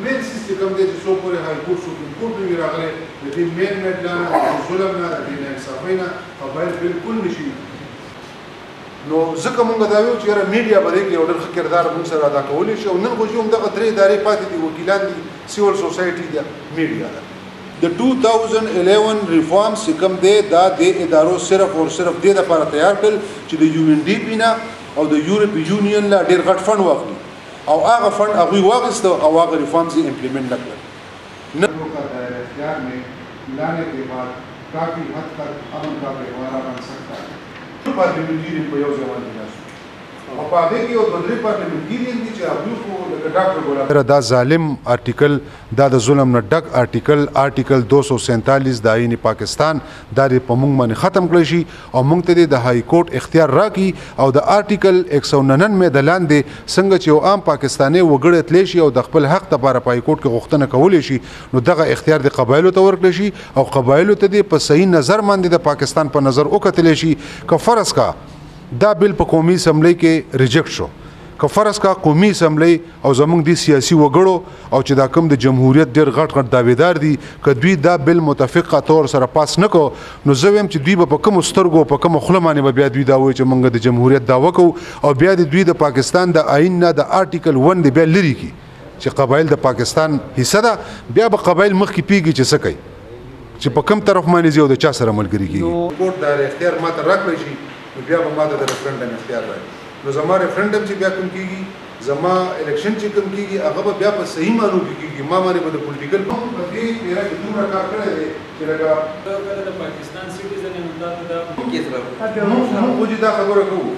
مین سیستم کوم دی چې څو پورې های کورټ سپریم کورټ نه وي راغلی د دې مین میډ نه د ظلم نه د دې ناانصافۍ نه قبایل بالکل نشي. نو ځکه مونږ دا ویو چې یاره میډیا به دی کې یو ډېر ښه کردار مونږ سره ادا کولی شي او نن خو چې همدغه درې ادارې پاتې دي وکیلان دي سیول سوسایټي ده میډیا ده. د 2011 ریفارمز چې کوم دی دا د ادارو صرف او صرف دې دپاره تیار کړل چې د UNDP نه او د یورپي یونین له ډېر غټ فنډ واخلي او هغه فنډ هغوی واخیسته او هغه ریفارمز یې امپلیمنٹ نه کړل. اختیار میں لانے کے بعد کافی حد تک امن کا پېښوره بن سکتا ہے. پارلیمنټرین په یو ځای باندې ناست او په هغې کې یو دوه درې پارلیمنټرین دي چې هغوی خو لکه ډاکټر ګلام دا ظالم آرټیکل دا د ظلم نه ډک آرټیکل 247 د ایین پاکستان دا په موږ باندې ختم کړی شي او موږ ته د های کورټ اختیار راکړي او د آرټیکل 199 د لاندې څنګه چې یو عام پاکستانی وګړی تلی شي او د خپل حق دپاره په های کورټ کې غوښتنه کولی شي نو دغه اختیار د قبایلو ته ورکړی شي او قبایلو ته د په صحیح نظر باندې د پاکستان په نظر وکتلی شي. که فرض کا دا بل په قومي اسمبلی کې ریجیکټ شو که فرض کا قومي اسمبلی او زمونږ د سیاسي وګړو او چې دا کوم د جمهوریت ډېر غټ دعویدار دي که دوی دا بل متفقه طور سره پاس نه کو نو زه وایم چې دوی به په کومو سترګو په کومو خوله باندې به بیا دوی دا وایي چې موږ د جمهوریت دعوه کوو او بیا د دوی د پاکستان د ایین نه د آرټیکل 1 د بیا لرې کړي چې قبایل د پاکستان حصه ده بیا به قبایل مخکې پیږي چې څه کوي چې په کوم طرف باندې ځي او د چا سره ملګري کېږي. کورټ دا اختیار ماته راکړی شي نو بیا به ماته د ریفرنډم اختیار راکړي نو زما ریفرنډم چې بیا کوم کېږي زما الیکشن چې کوم کېږي هغه به بیا په صحیح معنو کې کېږي ما باندې به د پولیټیکل په دې پیره کې دومره کار کړی دی چې لکه د پاکستان سټیزن یم دا موږ خو چې دا خبره کوو